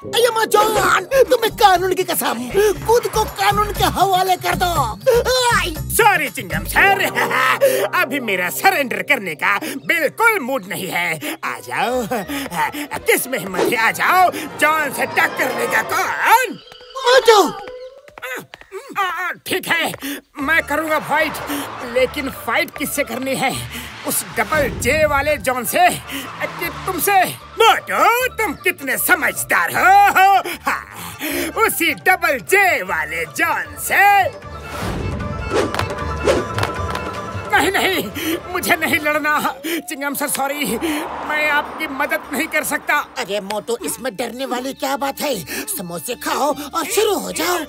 John, तुम्हें कानून की कसम, खुद को कानून के हवाले कर दो। सॉरी चिंगम सर, अभी मेरा सरेंडर करने का बिल्कुल मूड नहीं है। आ जाओ, किस में हिम्मत है, आ जाओ। जॉन से टक्कर लेगा कौन? ठीक है, मैं करूंगा फाइट, लेकिन फाइट किससे करनी है? उस डबल जे वाले जॉन से कि तुमसे? मोटू, तुम कितने समझदार हो। हाँ, उसी डबल जे वाले जॉन से। नहीं नहीं, मुझे नहीं लड़ना। चिंगम सर सॉरी, मैं आपकी मदद नहीं कर सकता। अरे मोटू, इसमें डरने वाली क्या बात है? समोसे खाओ और शुरू हो जाओ।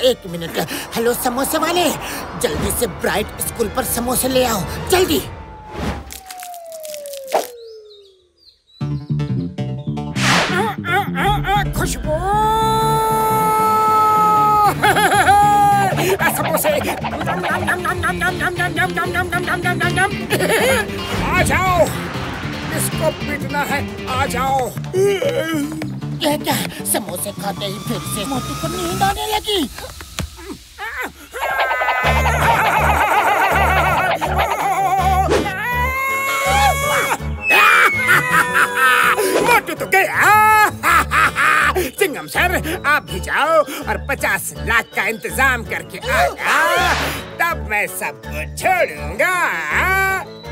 एक मिनट। हेलो समोसे वाले, जल्दी से ब्राइट स्कूल पर समोसे ले आओ, जल्दी। खुशबू समोसे। आ जाओ, इसको पीटना है, आ जाओ। क्या समोसे खाते ही फिर से मोटू को नींद आने लगी? मोटू तो गया। चिंगम सर, आप भी जाओ और 50 लाख का इंतजाम करके आना, तब मैं सबको छोड़ूंगा।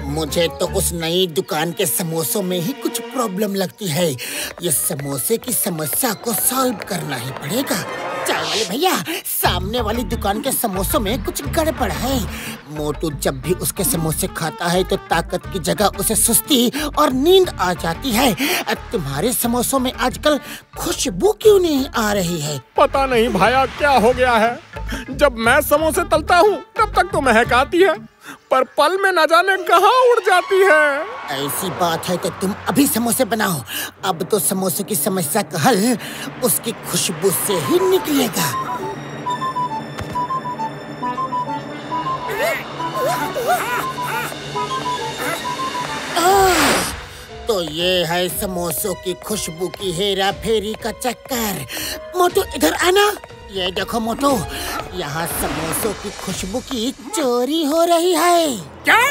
मुझे तो उस नई दुकान के समोसों में ही कुछ प्रॉब्लम लगती है। ये समोसे की समस्या को सॉल्व करना ही पड़ेगा। चाय वाले भैया, सामने वाली दुकान के समोसों में कुछ गड़बड़ है। मोटू जब भी उसके समोसे खाता है तो ताकत की जगह उसे सुस्ती और नींद आ जाती है। तुम्हारे समोसों में आजकल खुशबू क्यों नहीं आ रही है? पता नहीं भाया, क्या हो गया है। जब मैं समोसे तलता हूँ तब तक तो महक आती है, पर पल में न जाने कहाँ उड़ जाती है। ऐसी बात है तो तुम अभी समोसे बनाओ। अब तो समोसे की समस्या का हल उसकी खुशबू से ही निकलेगा। तो ये है समोसों की खुशबू की हेरा फेरी का चक्कर। मोटू इधर आना। ये देखो मोटू, यहाँ समोसों की खुशबू की चोरी हो रही है। क्या?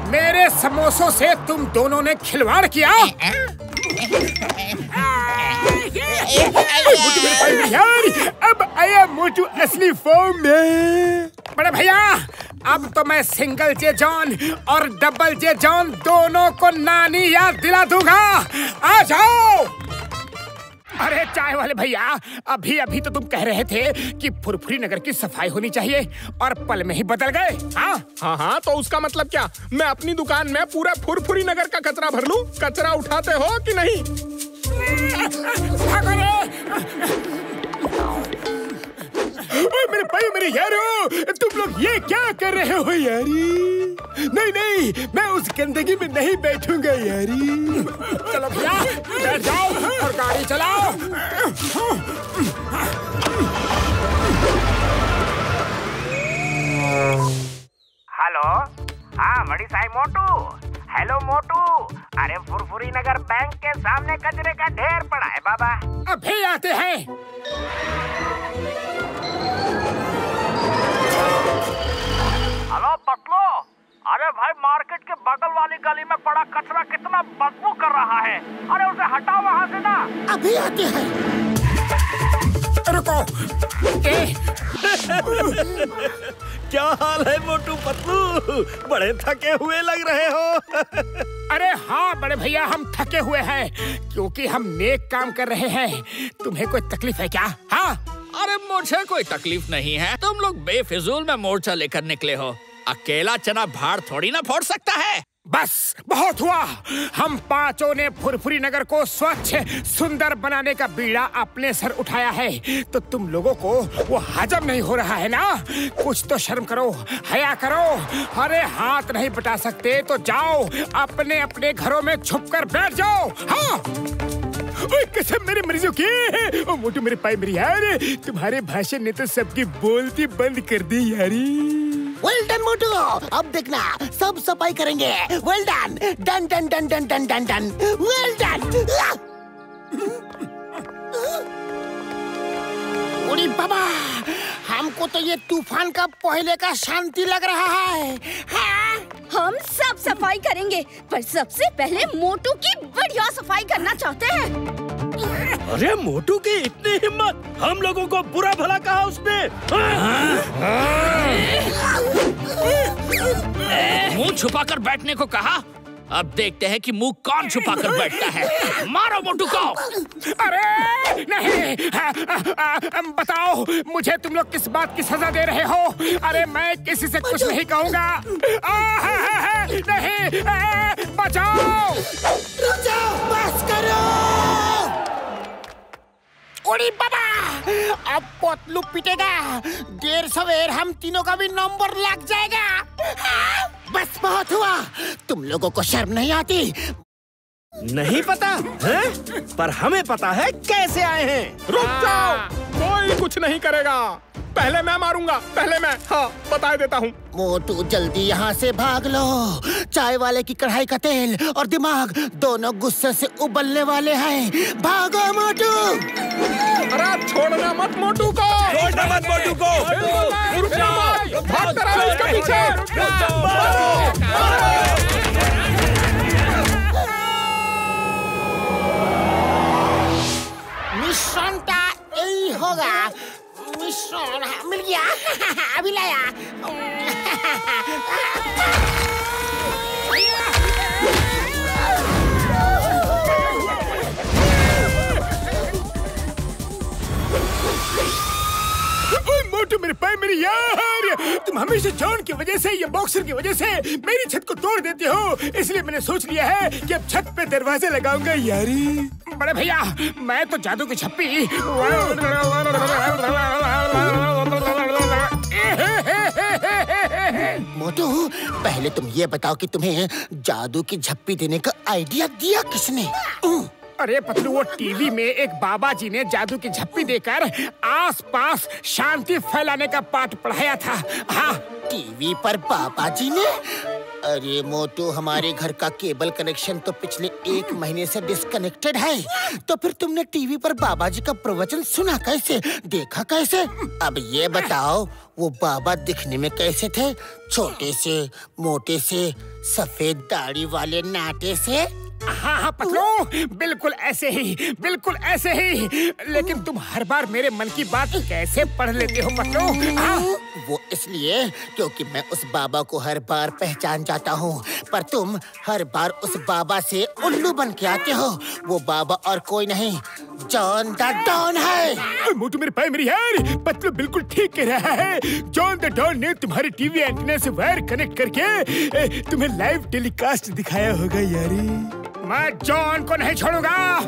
मेरे समोसों से तुम दोनों ने खिलवाड़ किया? अब आया मोटू असली फॉर्म में। बड़े भैया, अब तो मैं सिंगल जे जॉन और डबल जे जॉन दोनों को नानी याद दिला दूंगा। आ जाओ। अरे चाय वाले भैया, अभी अभी तो तुम कह रहे थे कि फुरफुरी नगर की सफाई होनी चाहिए और पल में ही बदल गए। हाँ, तो उसका मतलब क्या? मैं अपनी दुकान में पूरा फुरफुरी नगर का कचरा भर लूं? कचरा उठाते हो कि नहीं? मेरे भाई, मेरे यारो, तुम लोग ये क्या कर रहे हो यारी? नहीं नहीं, मैं उस गंदगी में नहीं बैठूंगा यारी। चलो भैया, बैठ जाओ और गाड़ी चलाओ। हेलो, हाँ बड़ी साई मोटू। हेलो मोटू, अरे फुरफुरी नगर बैंक के सामने कचरे का ढेर पड़ा है बाबा। अभी आते हैं। हेलो पतलो, अरे भाई मार्केट के बगल वाली गली में पड़ा कचरा कितना बदबू कर रहा है। अरे उसे हटाओ वहाँ से ना। अभी आते हैं। रुको। क्या हाल है मोटू पतलू? बड़े थके हुए लग रहे हो। अरे हाँ बड़े भैया, हम थके हुए हैं क्योंकि हम नेक काम कर रहे हैं। तुम्हें कोई तकलीफ है क्या? हाँ? अरे मुझे कोई तकलीफ नहीं है। तुम लोग बेफिजूल में मोर्चा लेकर निकले हो। अकेला चना भाड़ थोड़ी ना फोड़ सकता है। बस बहुत हुआ। हम पांचों ने फुरफुरी नगर को स्वच्छ सुंदर बनाने का बीड़ा अपने सर उठाया है, तो तुम लोगों को वो हजम नहीं हो रहा है ना? कुछ तो शर्म करो, हया करो। अरे हाथ नहीं बटा सकते तो जाओ अपने अपने घरों में छुपकर बैठ जाओ। हाँ, कसम मेरे मरीजों की। ओ मोटू मेरे पाई मेरी यार, तुम्हारे भाषण ने तो सबकी बोलती बंद कर दी यारी। वेल डन मोटू, अब देखना सब सफाई करेंगे। Well done, done done done done done done done, well done. बाबा, हमको तो ये तूफान का पहले का शांति लग रहा है। हाँ? हम सब सफाई करेंगे, पर सबसे पहले मोटू की बढ़िया सफाई करना चाहते हैं। अरे मोटू की इतनी हिम्मत, हम लोगों को बुरा भला कहा उसने। मुंह छुपाकर बैठने को कहा। अब देखते हैं कि मुंह कौन छुपाकर बैठता है। मारो मोटू को। अरे नहीं, बताओ मुझे तुम लोग किस बात की सजा दे रहे हो? अरे मैं किसी से कुछ नहीं कहूँगा। नहीं, बचाओ। रुक जाओ, बस करो। ओड़ी बाबा, अब पतलू पिटेगा। देर सवेर हम तीनों का भी नंबर लग जाएगा। बस बहुत हुआ। तुम लोगों को शर्म नहीं आती? नहीं पता है? पर हमें पता है कैसे आए हैं। रुक जाओ, कोई कुछ नहीं करेगा। पहले मैं मारूंगा, पहले मैं। हाँ, बता देता हूँ। मोटू जल्दी यहाँ से भाग लो। चाय वाले की कढ़ाई का तेल और दिमाग दोनों गुस्से से उबलने वाले हैं। भागो मोटू। अरे छोड़ना मत मोटू को। छोड़ना मत मोटू को। रुकना मत, भागते रहो इसके पीछे। मिश्रण का यही होगा। मिश्रण मिल गया। अभी लाया। मोटू मेरे पाए, मेरी यार, तुम हमेशा जॉन की वजह से या बॉक्सर की वजह से मेरी छत को तोड़ देते हो। इसलिए मैंने सोच लिया है कि अब छत पे दरवाजे लगाऊंगा यारी। बड़े भैया, मैं तो जादू की छप्पी। मोटू, पहले तुम ये बताओ कि तुम्हें जादू की झप्पी देने का आइडिया दिया किसने? अरे पतलू, वो टीवी में एक बाबा जी ने जादू की झप्पी देकर आसपास शांति फैलाने का पाठ पढ़ाया था। हाँ, टीवी पर बाबा जी ने? अरे मोटू, हमारे घर का केबल कनेक्शन तो पिछले 1 महीने से डिस्कनेक्टेड है। तो फिर तुमने टीवी पर बाबा जी का प्रवचन सुना कैसे, देखा कैसे? अब ये बताओ, वो बाबा दिखने में कैसे थे? छोटे से, मोटे से, सफेद दाढ़ी वाले नाटे से? हाँ पतलू, बिल्कुल ऐसे ही, बिल्कुल ऐसे ही। लेकिन तुम हर बार मेरे मन की बात कैसे पढ़ लेते हो पतलू? हाँ? वो इसलिए क्योंकि मैं उस बाबा को हर बार पहचान जाता हूँ, पर तुम हर बार उस बाबा से उल्लू बन के आते हो। वो बाबा और कोई नहीं, जॉन द डॉन है। मोटू मेरे पाए, मेरी यार, पतलू बिल्कुल ठीक कह रहा है। जॉन द डॉन ने तुम्हारी टीवी एंटीना से वायर कनेक्ट करके तुम्हें लाइव टेलीकास्ट दिखाया होगा यारी। मैं जॉन को नहीं छोड़ूंगा,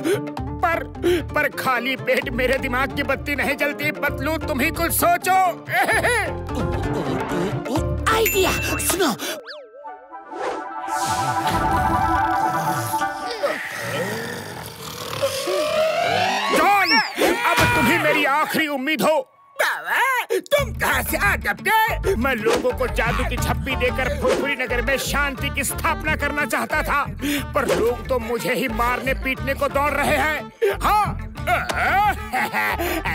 पर खाली पेट मेरे दिमाग की बत्ती नहीं जलती। पतलू, तुम ही कुछ सोचो। आइडिया सुनो। जॉन, अब तुम ही मेरी आखिरी उम्मीद हो। बाबा, तुम कहाँ से आ टपके? मैं लोगों को जादू की झप्पी देकर फुरफुरी नगर में शांति की स्थापना करना चाहता था, पर लोग तो मुझे ही मारने पीटने को दौड़ रहे हैं। हाँ,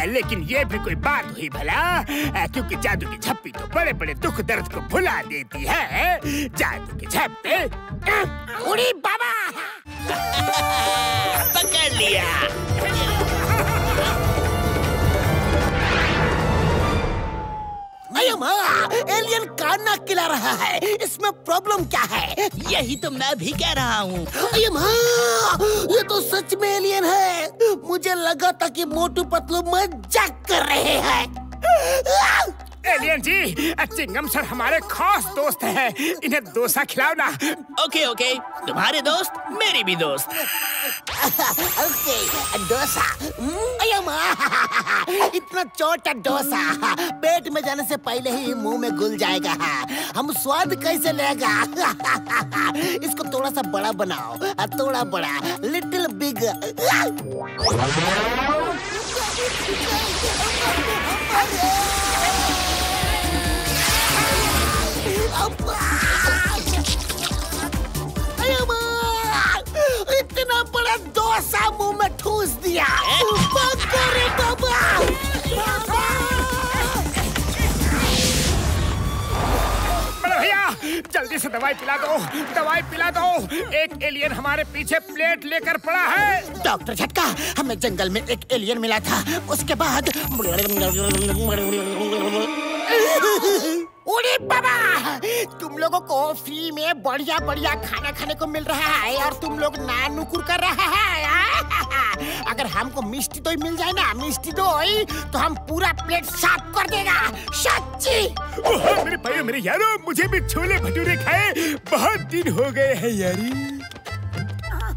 लेकिन ये भी कोई बात हुई भला, क्योंकि जादू की झप्पी तो बड़े बड़े दुख दर्द को भुला देती है। जादू की झप्पी। उड़ी बाबा, पकड़ लिया। एलियन काना खिला रहा है। इसमें प्रॉब्लम क्या है? यही तो मैं भी कह रहा हूँ। ये तो सच में एलियन है। मुझे लगा था कि मोटू पतलू मजाक कर रहे हैं। एलियन जी, चिंगम सर हमारे खास दोस्त हैं। इन्हें डोसा खिलाओ ना। ओके ओके, तुम्हारे दोस्त मेरी भी दोस्त। ओके, डोसा। इतना छोटा डोसा पेट में जाने से पहले ही मुंह में घुल जाएगा। हम स्वाद कैसे लेगा? इसको थोड़ा सा बड़ा बनाओ, थोड़ा बड़ा, लिटिल बिग। इतना बड़ा डोसा मुंह में ठूस दिया। बाबा। दवाई पिला दो, दवाई पिला दो। एक एलियन हमारे पीछे प्लेट लेकर पड़ा है। डॉक्टर झटका, हमें जंगल में एक एलियन मिला था, उसके बाद अरे बाबा, तुम लोगों को फ्री में बढ़िया बढ़िया खाना खाने को मिल रहा है और तुम लोग ना नुकुर कर रहा है। अगर हमको मिष्टी दोई मिल जाए ना, मिष्टी दोई, तो हम पूरा प्लेट साफ कर देगा, सच्ची। मेरे भाइयों मेरे यारों, मुझे भी छोले भटूरे खाए बहुत दिन हो गए हैं यारी।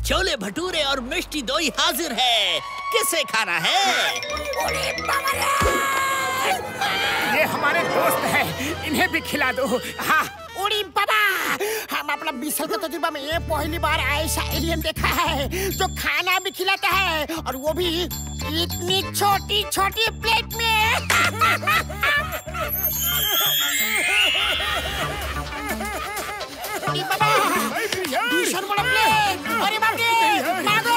छोले भटूरे और मिष्टी दोई हाजिर है, किसे खाना है? अरे बाबा, ये हमारे दोस्त हैं, इन्हें भी खिला दो। हाँ। उड़ी बाबा, हम अपना 20 साल का तजुर्बा में ये पहली बार ऐसा एलियन देखा है जो खाना भी खिलाता है, और वो भी इतनी छोटी छोटी प्लेट में। बाबा, भीषण बड़ा प्लेट। अरे बाप रे, भागो,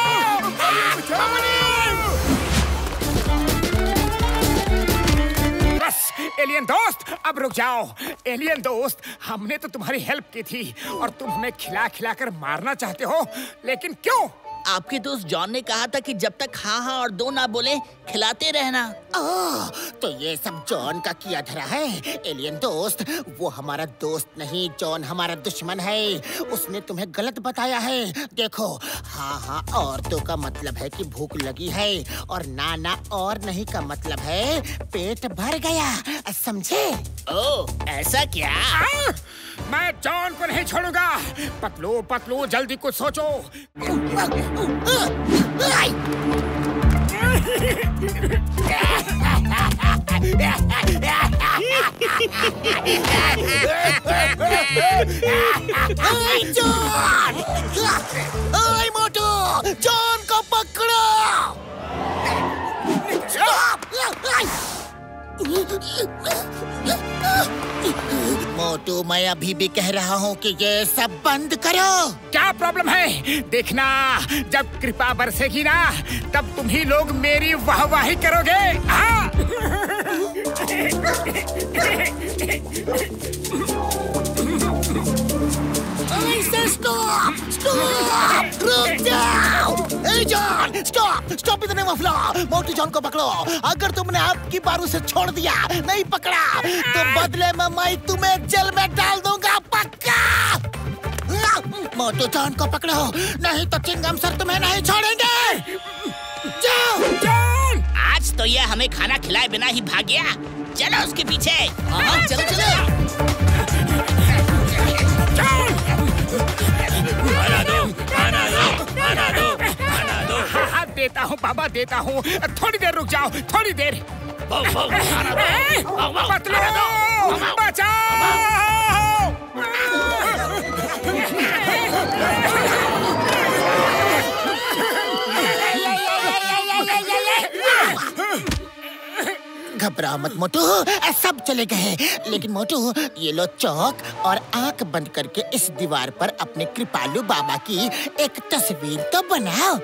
एलियन दोस्त, अब रुक जाओ। एलियन दोस्त, हमने तो तुम्हारी हेल्प की थी और तुम हमें खिला खिला कर मारना चाहते हो, लेकिन क्यों? आपके दोस्त जॉन ने कहा था कि जब तक हाँ हाँ और दो ना बोले खिलाते रहना। ओह, तो ये सब जॉन का किया धरा है। एलियन दोस्त, वो हमारा दोस्त नहीं, जॉन हमारा दुश्मन है। उसने तुम्हें गलत बताया है। देखो, हाँ हाँ और दो का मतलब है कि भूख लगी है, और ना ना और नहीं का मतलब है पेट भर गया, समझे? ओह, ऐसा क्या? मैं जॉन को नहीं छोड़ूंगा। पतलू पतलू, जल्दी कुछ सोचो। जॉन! ओए मोटू, जॉन को पकड़ो! मोटू, मैं अभी भी कह रहा हूँ कि ये सब बंद करो। क्या प्रॉब्लम है? देखना, जब कृपा बरसेगी ना, तब तुम ही लोग मेरी वाहवाही करोगे। हाँ? स्टॉप! स्टॉप! रुक जाओ! ए John, stop! Stop in the name of law! Motu John को पकड़ो। अगर तुमने आपकी बार उसे छोड़ दिया, नहीं पकड़ा, तो बदले में मैं तुम्हें जेल में डाल दूंगा, पक्का। मोटू जॉन को पकड़ो, नहीं तो चिंगम सर तुम्हें नहीं छोड़ेंगे। जाओ! जॉन! आज तो ये हमें खाना खिलाए बिना ही भाग गया। चलो उसके पीछे। हाँ, चलो चलो। हाँ, देता हूँ बाबा, देता हूँ। थोड़ी देर रुक जाओ, थोड़ी देर। पतलू, बचाओ! घबरा मत मोटू, सब चले गए। लेकिन मोटू, ये लो चौक और आंख बंद करके इस दीवार पर अपने कृपालु बाबा की एक तस्वीर तो बनाओ।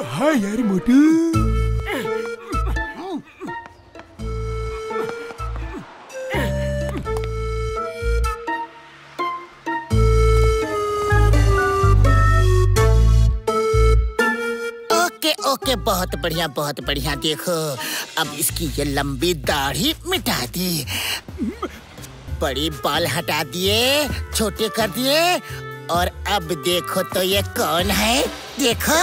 हाँ यार मोटू। ओके, बहुत बढ़िया, बहुत बढ़िया। देखो, अब इसकी ये लंबी दाढ़ी मिटा दी, बड़ी बाल हटा दिए, छोटे कर दिए, और अब देखो तो ये कौन है? देखो।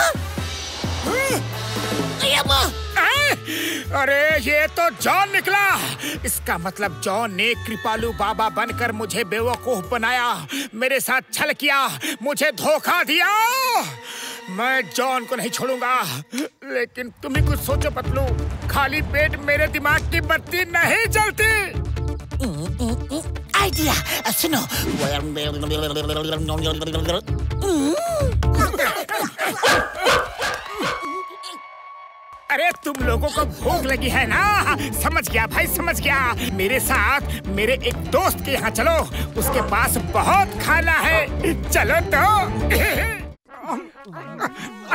अरे ये तो जॉन निकला। इसका मतलब जॉन ने कृपालु बाबा बनकर मुझे बेवकूफ बनाया, मेरे साथ छल किया, मुझे धोखा दिया। मैं जॉन को नहीं छोड़ूंगा, लेकिन तुम ही कुछ सोचो पतलू। खाली पेट मेरे दिमाग की बत्ती नहीं जलती। आइडिया सुनो। अरे तुम लोगों को भूख लगी है ना? समझ गया भाई, समझ गया। मेरे साथ मेरे एक दोस्त के यहाँ चलो, उसके पास बहुत खाना है। चलो तो।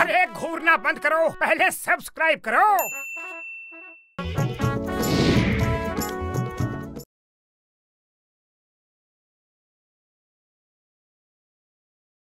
अरे घूरना बंद करो, पहले सब्सक्राइब करो।